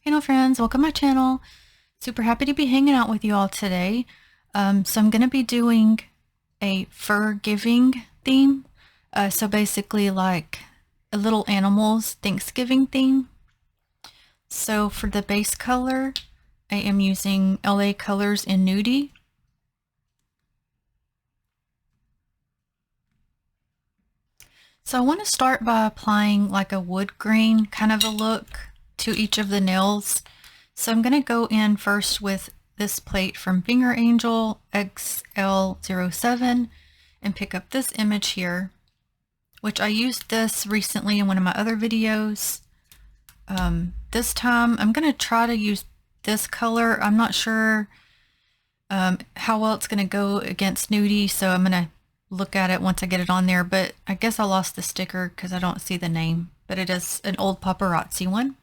Hello friends, welcome to my channel. Super happy to be hanging out with you all today. So I'm going to be doing a fur giving theme. So basically like a little animals Thanksgiving theme. So for the base color, I am using LA Colors in Nudie. So I want to start by applying like a wood grain kind of a look to each of the nails. So I'm going to go in first with this plate from Finger Angel XL07 and pick up this image here, which I used this recently in one of my other videos. This time I'm going to try to use this color. I'm not sure how well it's going to go against Nudie, so I'm going to look at it once I get it on there, but I guess I lost the sticker because I don't see the name, but it is an old paparazzi one.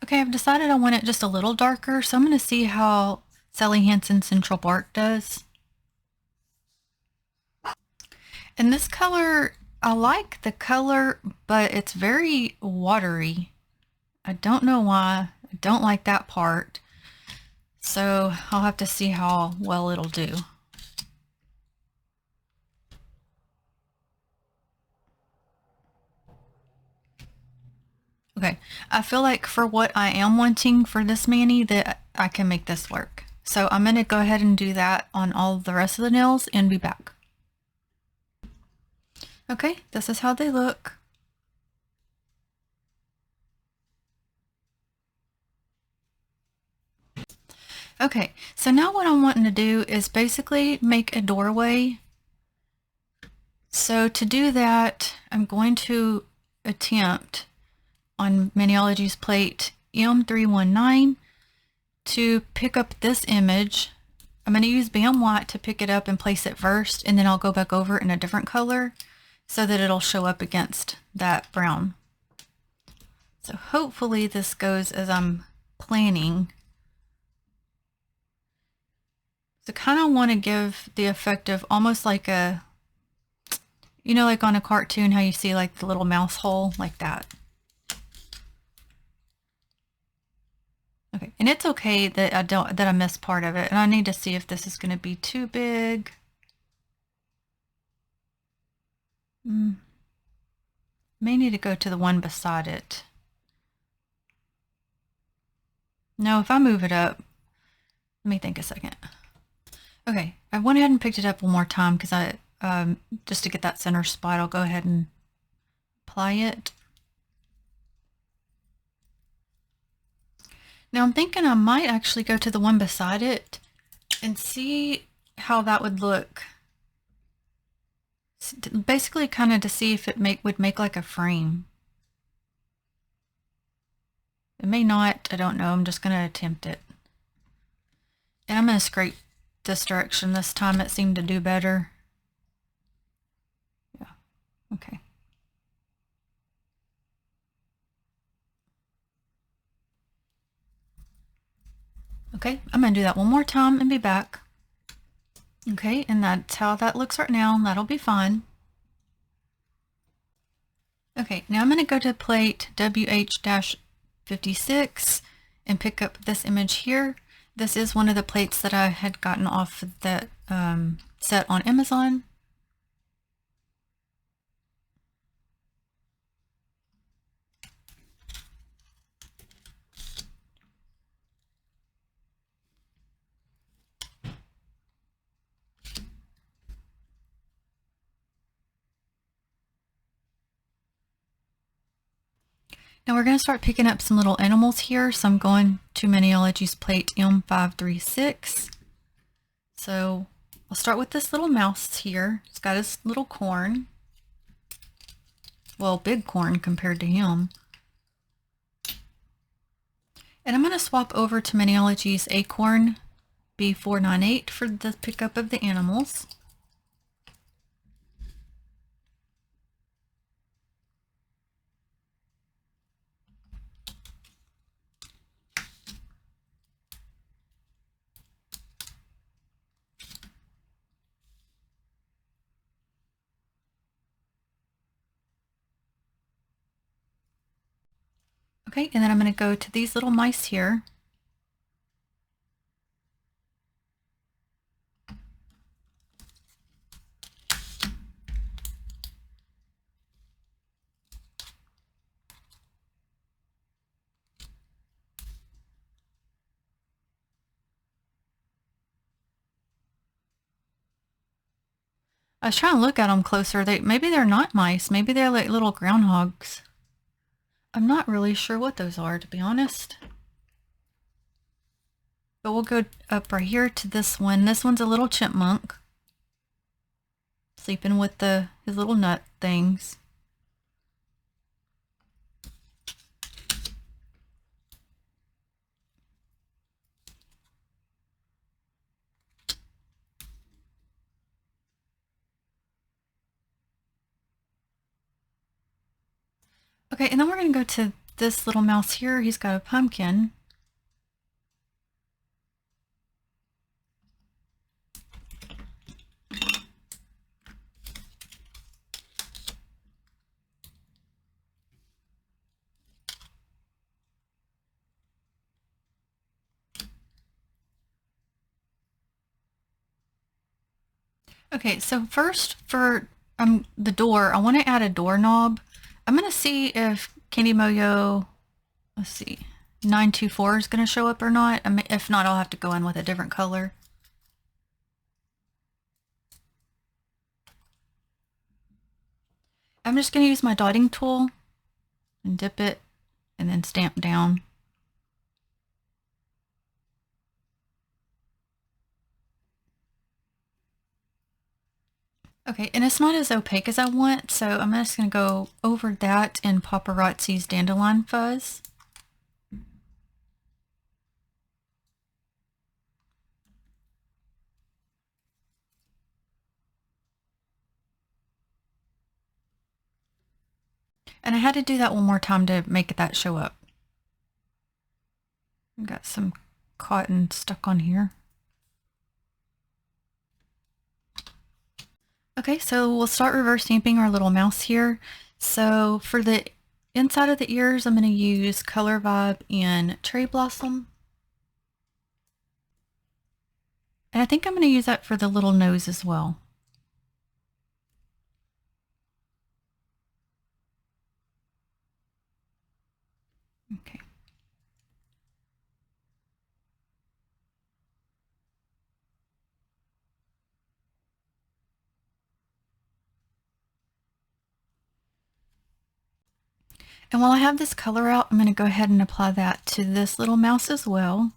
Okay, I've decided I want it just a little darker, so I'm going to see how Sally Hansen Central Bark does. And this color, I like the color, but it's very watery. I don't know why. I don't like that part. So I'll have to see how well it'll do. Okay, I feel like for what I am wanting for this mani that I can make this work. So I'm going to go ahead and do that on all the rest of the nails and be back. Okay, this is how they look. Okay, so now what I'm wanting to do is basically make a doorway. So to do that, I'm going to attempt on Maniology's plate M319 to pick up this image. I'm going to use Bam White to pick it up and place it first, and then I'll go back over in a different color so that it'll show up against that brown. So hopefully this goes as I'm planning. So kind of want to give the effect of almost like a, you know, like on a cartoon, how you see like the little mouse hole, like that. Okay, and it's okay that I missed part of it, and I need to see if this is going to be too big. May need to go to the one beside it. No, if I move it up, let me think a second. Okay, I went ahead and picked it up one more time because I just to get that center spot, I'll go ahead and apply it. Now I'm thinking I might actually go to the one beside it and see how that would look. Basically kind of to see if it would make like a frame. It may not, I don't know, I'm just going to attempt it. And I'm going to scrape this direction this time. It seemed to do better. Yeah, okay. Okay, I'm going to do that one more time and be back. Okay, and that's how that looks right now. That'll be fine. Okay, now I'm going to go to plate WH-56 and pick up this image here. This is one of the plates that I had gotten off that set on Amazon. Now we're going to start picking up some little animals here. So I'm going to Maniology's plate M536. So I'll start with this little mouse here. It's got his little corn. well, big corn compared to him. And I'm going to swap over to Maniology's Acorn B498 for the pickup of the animals. Okay, and then I'm going to go to these little mice here. I was trying to look at them closer. Maybe they're not mice. Maybe they're like little groundhogs. I'm not really sure what those are, to be honest. But we'll go up right here to this one. This one's a little chipmunk. Sleeping with his little nut things. Okay, and then we're going to go to this little mouse here. He's got a pumpkin. Okay, so first for the door, I want to add a doorknob. I'm going to see if Candy Moyo, let's see, 924 is going to show up or not. If not, I'll have to go in with a different color. I'm just going to use my dotting tool and dip it and then stamp down. Okay, and it's not as opaque as I want, so I'm just going to go over that in Paparazzi's Dandelion Fuzz. And I had to do that one more time to make that show up. I've got some cotton stuck on here. Okay, so we'll start reverse stamping our little mouse here. So for the inside of the ears, I'm going to use Color Vibe in Cherry Blossom. And I think I'm going to use that for the little nose as well. Okay. And while I have this color out, I'm going to go ahead and apply that to this little mouse as well.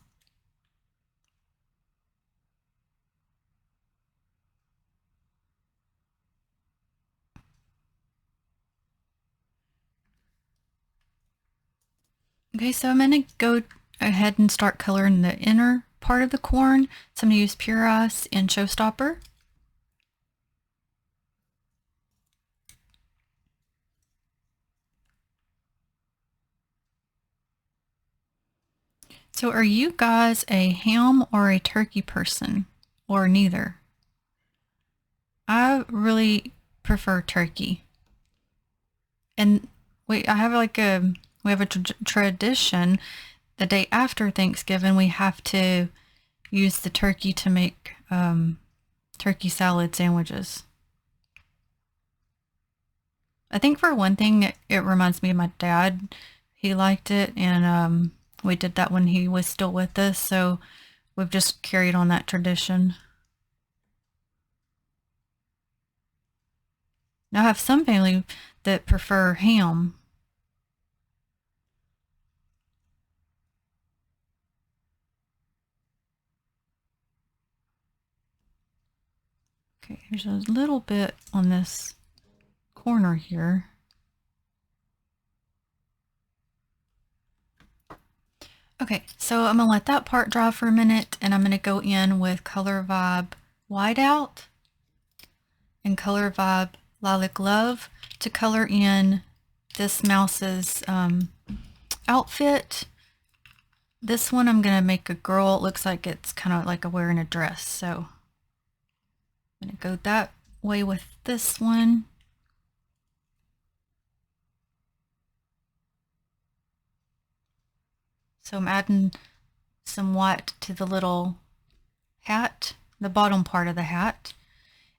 Okay, so I'm going to go ahead and start coloring the inner part of the corn. So I'm going to use Pure Ice and Showstopper. So are you guys a ham or a turkey person, or neither? I really prefer turkey. And we have a tradition. The day after Thanksgiving, we have to use the turkey to make turkey salad sandwiches. I think for one thing, it reminds me of my dad. He liked it, and we did that when he was still with us, so we've just carried on that tradition. Now I have some family that prefer ham. Okay, there's a little bit on this corner here. Okay, so I'm gonna let that part dry for a minute, and I'm gonna go in with Color Vibe Whiteout and Color Vibe Lilac Love to color in this mouse's outfit. This one I'm gonna make a girl. It looks like it's kind of like wearing a dress, so I'm gonna go that way with this one. So I'm adding some white to the little hat, the bottom part of the hat,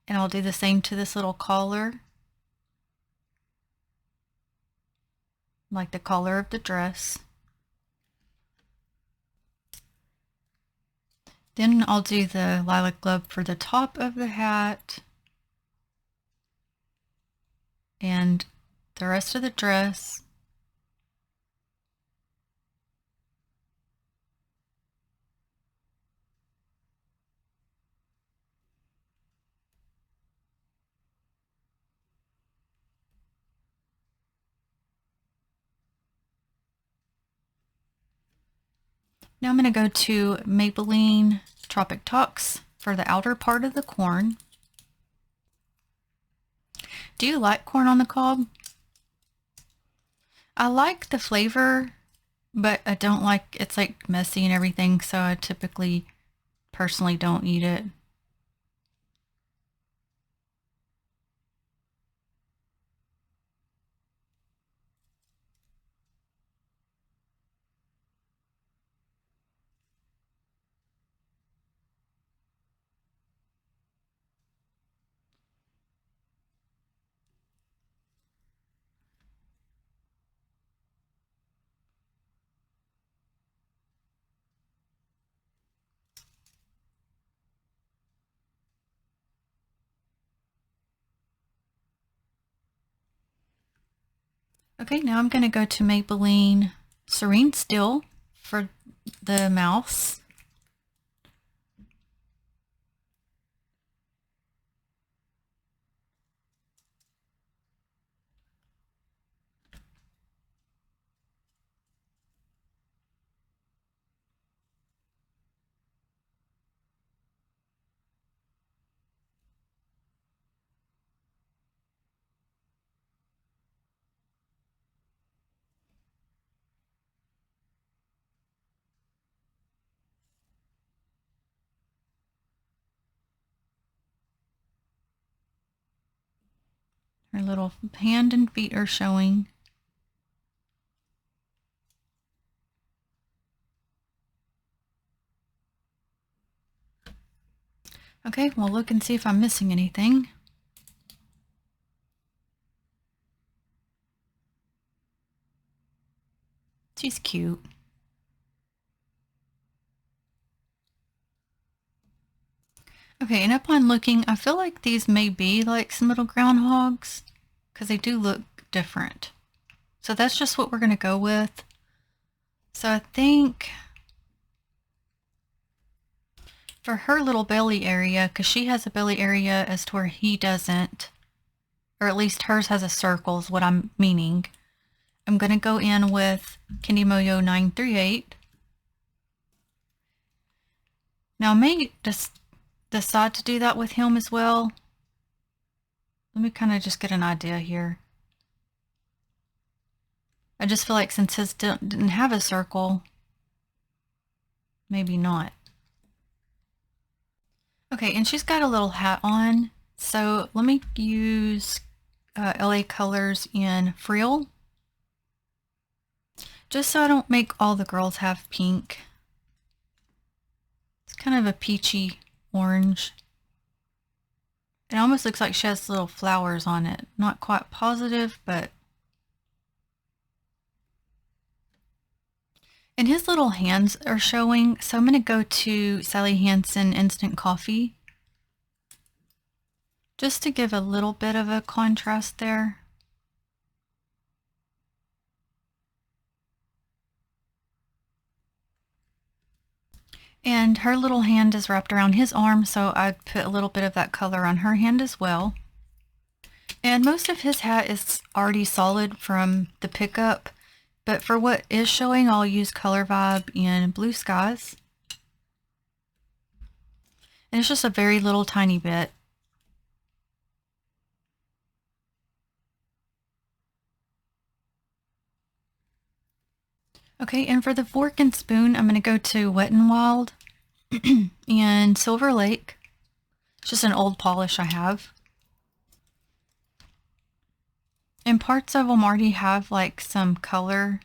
and I'll do the same to this little collar, like the collar of the dress. Then I'll do the lilac glove for the top of the hat and the rest of the dress. Now I'm going to go to Maybelline Tropic Talks for the outer part of the corn. Do you like corn on the cob? I like the flavor, but I don't like, it's like messy and everything, so I typically personally don't eat it. Okay, now I'm going to go to Maybelline Serene Still for the mouse. Her little hand and feet are showing. Okay, we'll look and see if I'm missing anything. She's cute. Okay, and upon looking, I feel like these may be like some little groundhogs because they do look different. So that's just what we're going to go with. So I think for her little belly area, because she has a belly area as to where he doesn't, or at least hers has a circle is what I'm meaning, I'm going to go in with Candy Moyo 938. Now I may just decide to do that with him as well. Let me kind of just get an idea here. I just feel like since his didn't have a circle, maybe not. Okay, and she's got a little hat on, so let me use LA Colors in Frill, just so I don't make all the girls have pink. It's kind of a peachy orange. It almost looks like she has little flowers on it. Not quite positive, but... And his little hands are showing, so I'm going to go to Sally Hansen Instant Coffee, just to give a little bit of a contrast there. And her little hand is wrapped around his arm, so I put a little bit of that color on her hand as well. And most of his hat is already solid from the pickup, But for what is showing, I'll use Color Vibe and Blue Skies. And it's just a very little tiny bit. Okay, and for the fork and spoon, I'm going to go to Wet n Wild and Silver Lake. It's just an old polish I have. And parts of them already have like some color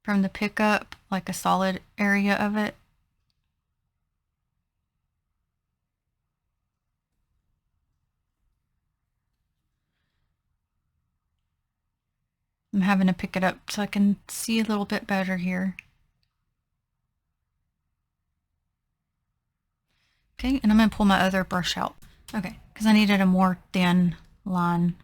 from the pickup, like a solid area of it. I'm having to pick it up so I can see a little bit better here. Okay, and I'm going to pull my other brush out. Okay, because I needed a more thin line.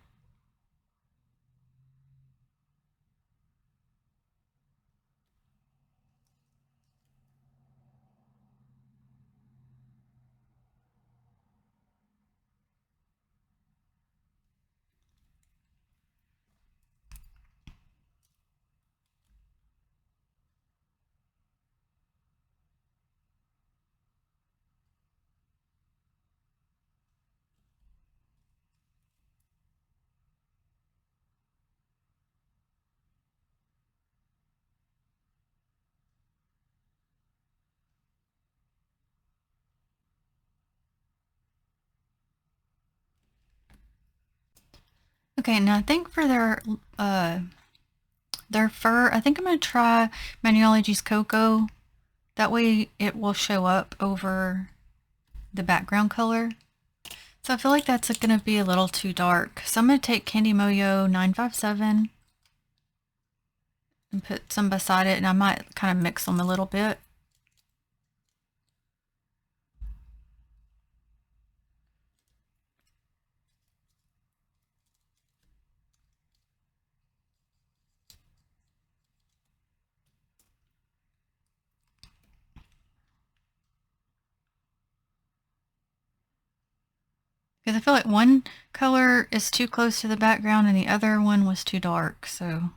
Okay, now I think for their fur, I think I'm going to try Manuology's Cocoa. That way it will show up over the background color. So I feel like that's going to be a little too dark. So I'm going to take Candy Moyo 957 and put some beside it, and I might kind of mix them a little bit. Because I feel like one color is too close to the background and the other one was too dark, so.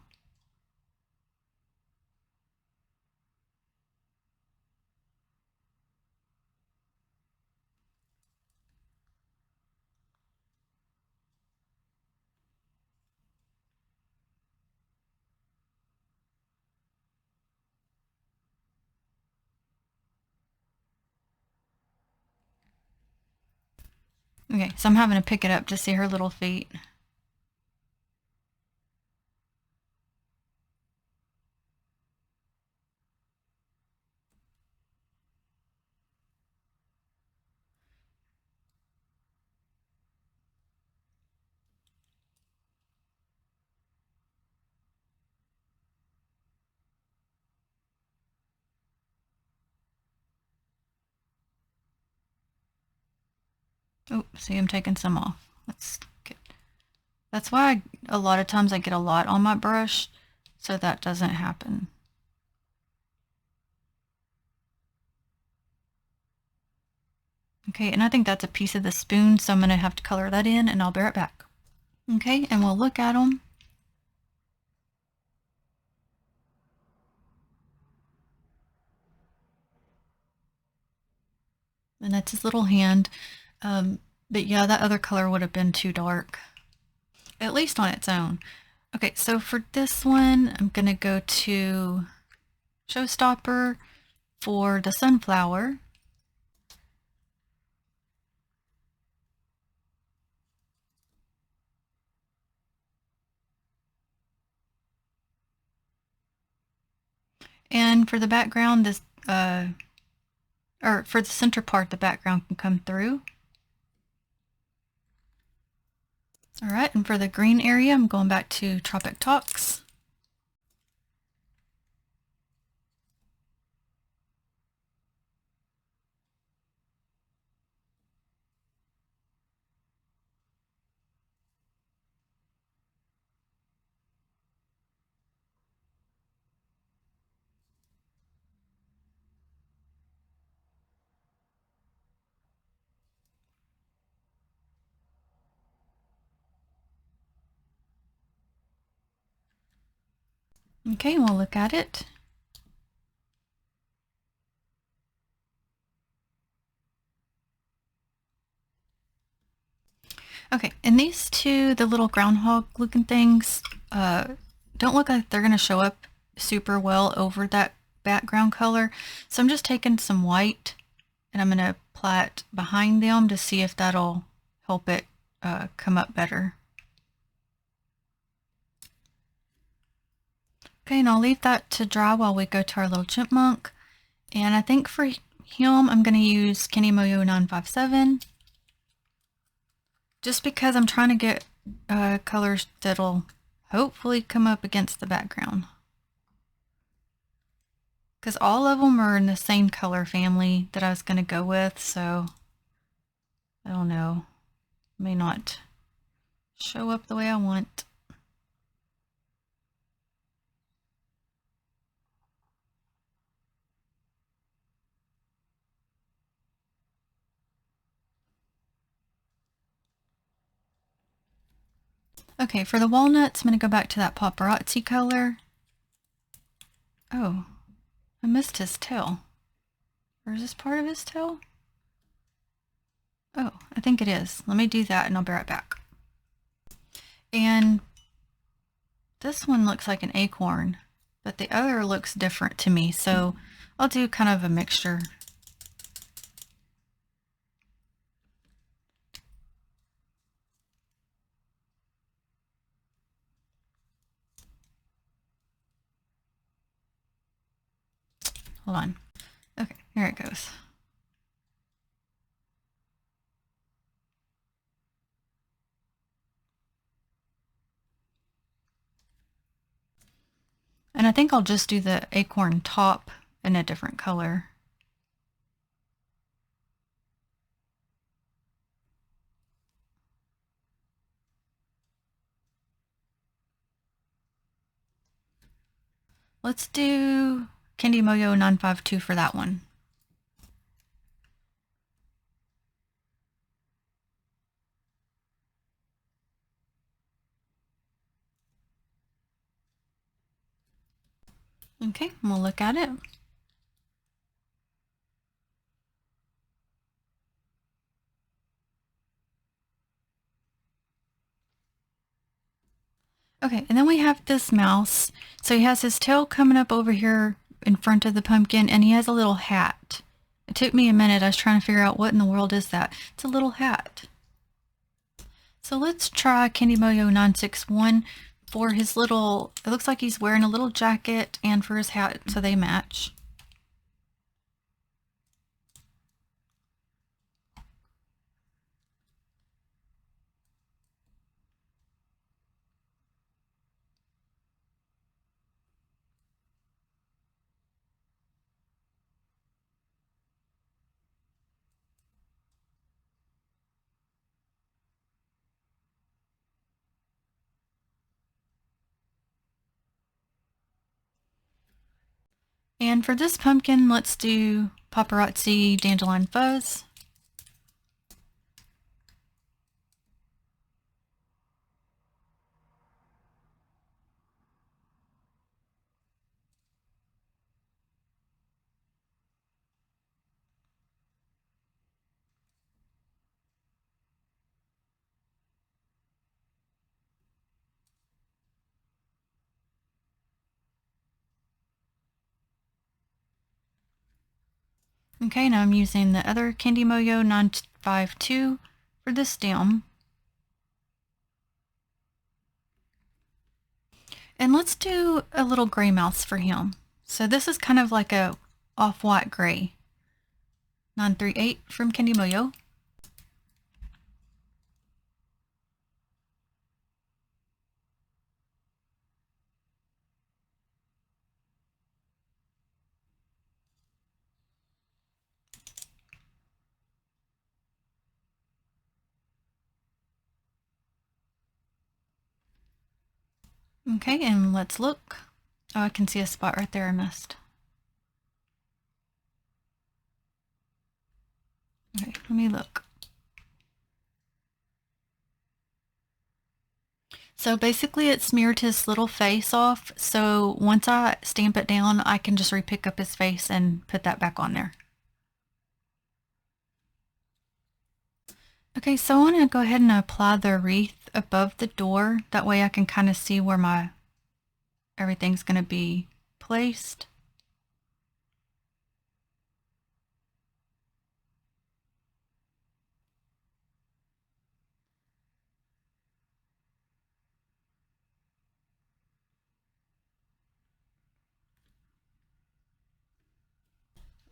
Okay, so I'm having to pick it up to see her little feet. Oh, see, I'm taking some off. That's why a lot of times I get a lot on my brush, so that doesn't happen. Okay, and I think that's a piece of the spoon, so I'm going to have to color that in, and I'll be right back. Okay, and we'll look at them. And that's his little hand. But yeah, that other color would have been too dark, at least on its own. Okay, so for this one, I'm going to go to Showstopper for the sunflower. And for the background, this, or for the center part, the background can come through. All right, and for the green area, I'm going back to Tropic Talks. Okay, we'll look at it. Okay, and these two, the little groundhog looking things, don't look like they're going to show up super well over that background color. So I'm just taking some white and I'm going to apply it behind them to see if that'll help it come up better. Okay, and I'll leave that to dry while we go to our little chipmunk. And I think for him, I'm going to use Candy Moyo 957. Just because I'm trying to get colors that'll hopefully come up against the background. Because all of them are in the same color family that I was going to go with, so I don't know. May not show up the way I want. Okay, for the walnuts, I'm going to go back to that paparazzi color. Oh, I missed his tail. Or is this part of his tail? Oh, I think it is. Let me do that and I'll be right back. And this one looks like an acorn, but the other looks different to me, so I'll do kind of a mixture. Hold on. Okay, here it goes. And I think I'll just do the acorn top in a different color. Let's do Candy Moyo 952 for that one. Okay, we'll look at it. Okay, and then we have this mouse. So he has his tail coming up over here in front of the pumpkin, and he has a little hat. It took me a minute. I was trying to figure out what in the world is that. It's a little hat. So let's try Candy Moyo 961 for his little, it looks like he's wearing a little jacket and for his hat, so they match. And for this pumpkin, let's do Paparazzi Dandelion Fuzz. Okay, now I'm using the other Candy Moyo 952 for the stem. And let's do a little gray mouse for him. So this is kind of like a off-white gray. 938 from Candy Moyo. Okay, and let's look. Oh, I can see a spot right there I missed. Okay, let me look. So basically it smeared his little face off, so once I stamp it down, I can just re-pick up his face and put that back on there. Okay, so I want to go ahead and apply the wreath above the door. That way I can kind of see where everything's going to be placed.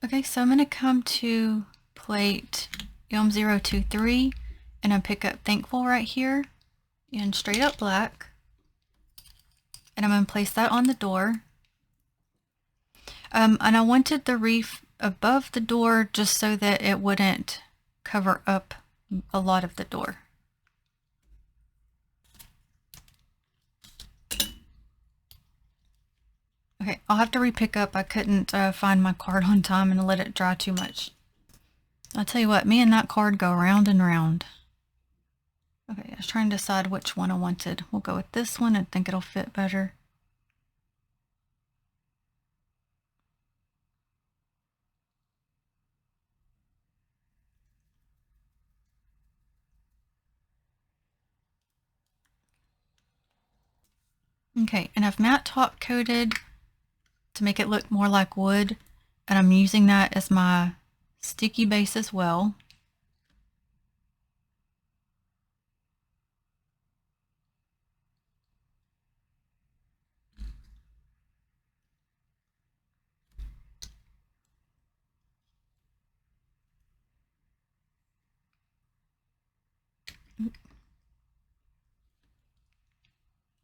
Okay, so I'm going to come to plate M023 and I pick up Thankful right here in straight up black. And I'm going to place that on the door. And I wanted the wreath above the door just so that it wouldn't cover up a lot of the door. Okay, I'll have to re-pick up. I couldn't find my card on time and let it dry too much. I'll tell you what, me and that card go round and round. Okay, I was trying to decide which one I wanted. We'll go with this one. I think it'll fit better. Okay, and I've matte top coated to make it look more like wood, and I'm using that as my sticky base as well.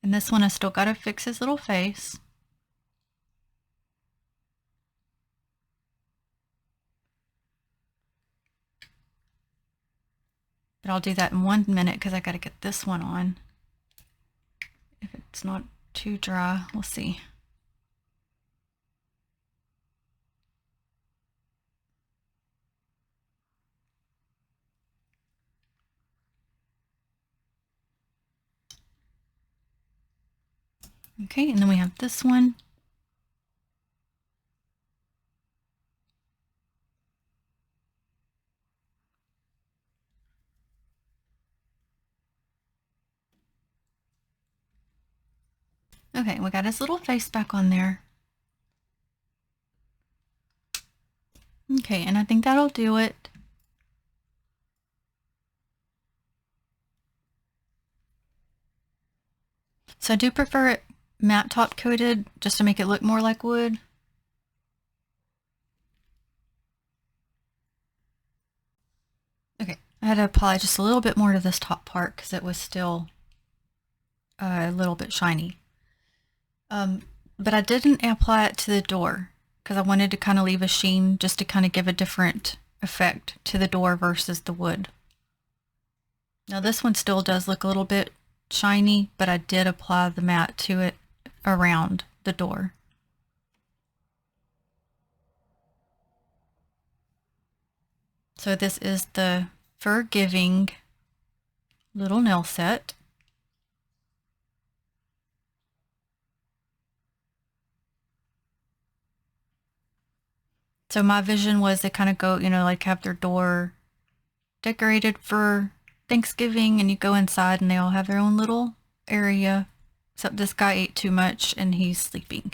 And this one I still gotta fix his little face. But I'll do that in 1 minute because I gotta get this one on. If it's not too dry, we'll see. Okay, and then we have this one. Okay, we got his little face back on there. Okay, and I think that'll do it. So I do prefer it matte top coated just to make it look more like wood. Okay, I had to apply just a little bit more to this top part because it was still a little bit shiny. But I didn't apply it to the door because I wanted to kind of leave a sheen just to kind of give a different effect to the door versus the wood. Now this one still does look a little bit shiny, but I did apply the matte to it around the door. So this is the Forgiving little nail set. So my vision was they kind of go, you know, like have their door decorated for Thanksgiving and you go inside and they all have their own little area. Except this guy ate too much and he's sleeping.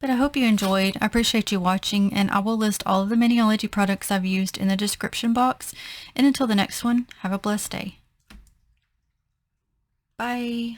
But I hope you enjoyed. I appreciate you watching, and I will list all of the Maniology products I've used in the description box. And until the next one, have a blessed day. Bye.